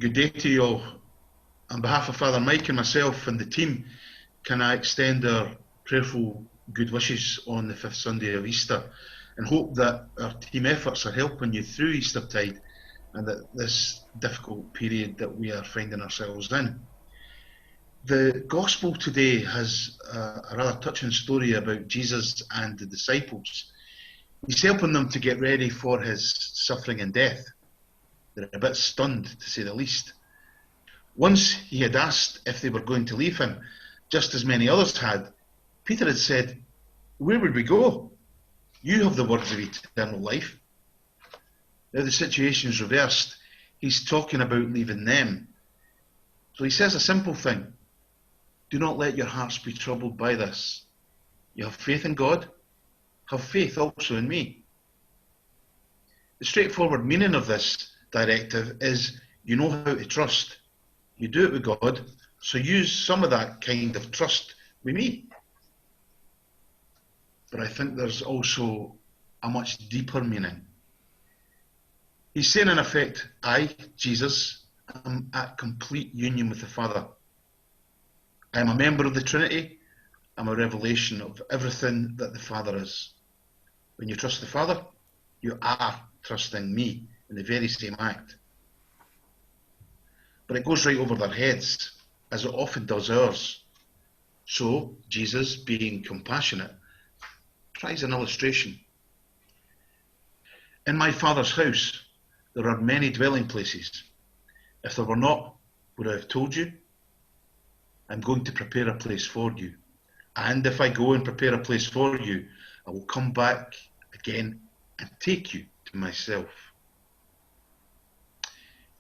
Good day to you all. On behalf of Father Mike and myself and the team, can I extend our prayerful good wishes on the 5th Sunday of Easter and hope that our team efforts are helping you through Eastertide and that this difficult period that we are finding ourselves in. The Gospel today has a rather touching story about Jesus and the disciples. He's helping them to get ready for his suffering and death. They're a bit stunned, to say the least. Once he had asked if they were going to leave him, just as many others had. Peter had said, "Where would we go? You have the words of eternal life." Now the situation's reversed. He's talking about leaving them. So he says a simple thing. Do not let your hearts be troubled by this. You have faith in God, have faith also in me. The straightforward meaning of this directive is you know how to trust. You do it with God, so use some of that kind of trust with me. But I think there's also a much deeper meaning. He's saying in effect, I, Jesus, am at complete union with the Father. I am a member of the Trinity. I'm a revelation of everything that the Father is. When you trust the Father, you are trusting me in the very same act. But it goes right over their heads, as it often does ours. So, Jesus, being compassionate, tries an illustration. In my Father's house, there are many dwelling places. If there were not, would I have told you? I'm going to prepare a place for you. And if I go and prepare a place for you, I will come back again and take you to myself.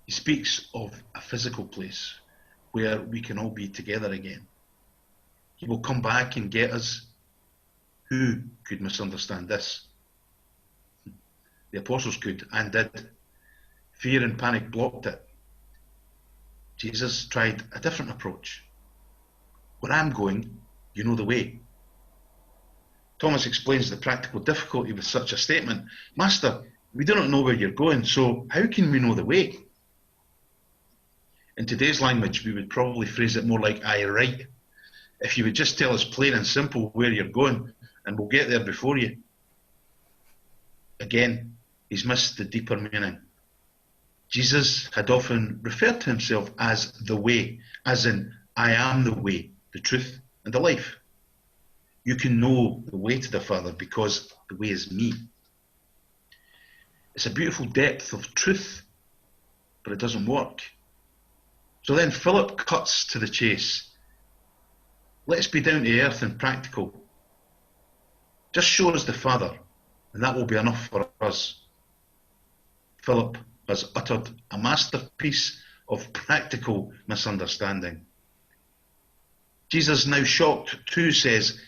He speaks of a physical place where we can all be together again. He will come back and get us. Who could misunderstand this? The apostles could and did. Fear and panic blocked it. Jesus tried a different approach. Where I'm going, you know the way. Thomas explains the practical difficulty with such a statement. Master, we do not know where you're going, so how can we know the way? In today's language, we would probably phrase it more like, aye, right. If you would just tell us plain and simple where you're going, and we'll get there before you. Again, he's missed the deeper meaning. Jesus had often referred to himself as the way, as in, I am the way, the truth, and the life. You can know the way to the Father because the way is me. It's a beautiful depth of truth, but it doesn't work. So then Philip cuts to the chase. Let's be down to earth and practical. Just show us the Father, and that will be enough for us. Philip has uttered a masterpiece of practical misunderstanding. Jesus, now shocked too, says,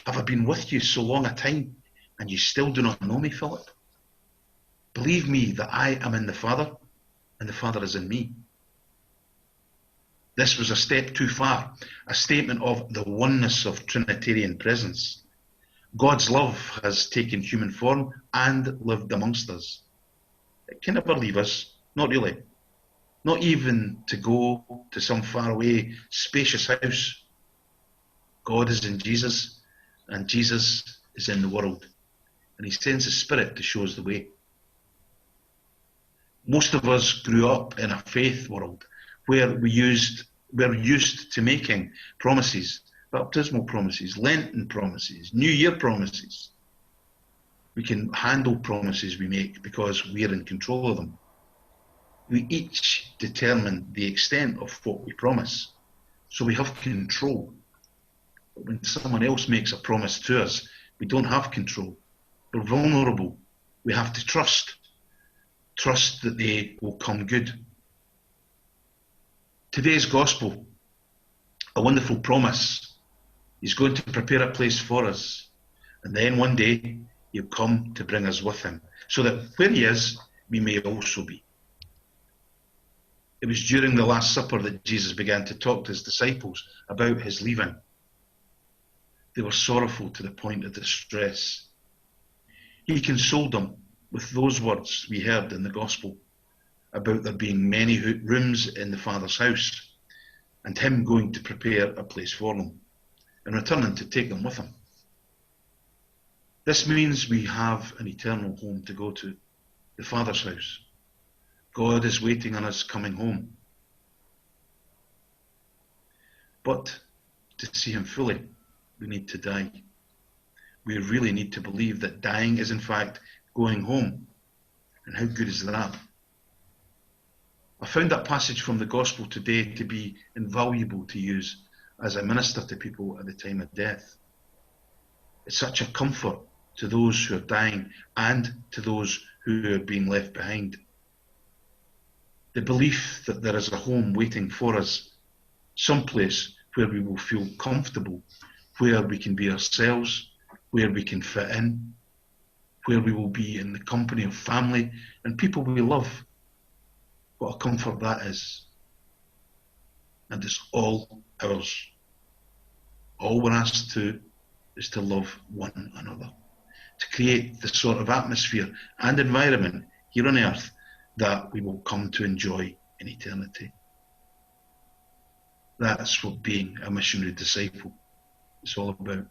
have I been with you so long a time, and you still do not know me, Philip? Believe me that I am in the Father, and the Father is in me. This was a step too far, a statement of the oneness of Trinitarian presence. God's love has taken human form and lived amongst us. It can never leave us, not really. Not even to go to some faraway, spacious house. God is in Jesus, and Jesus is in the world, and he sends the Spirit to show us the way. Most of us grew up in a faith world where we're used to making promises, baptismal promises, Lenten promises, New Year promises. We can handle promises we make because we're in control of them. We each determine the extent of what we promise, so we have control. But when someone else makes a promise to us, we don't have control. We're vulnerable. We have to trust that they will come good. Today's gospel, a wonderful promise. He's going to prepare a place for us. And then one day, he'll come to bring us with him, so that where he is, we may also be. It was during the Last Supper that Jesus began to talk to his disciples about his leaving. They were sorrowful to the point of distress. He consoled them with those words we heard in the Gospel. about there being many rooms in the Father's house, and him going to prepare a place for them, and returning to take them with him. This means we have an eternal home to go to, the Father's house. God is waiting on us coming home. But to see him fully, we need to die. We really need to believe that dying is in fact going home. And how good is that? I found that passage from the Gospel today to be invaluable to use as I minister to people at the time of death. It's such a comfort to those who are dying and to those who are being left behind. The belief that there is a home waiting for us, someplace where we will feel comfortable, where we can be ourselves, where we can fit in, where we will be in the company of family and people we love. What a comfort that is. And it's all ours. All we're asked to is to love one another, to create the sort of atmosphere and environment here on earth that we will come to enjoy in eternity. That's what being a missionary disciple is all about.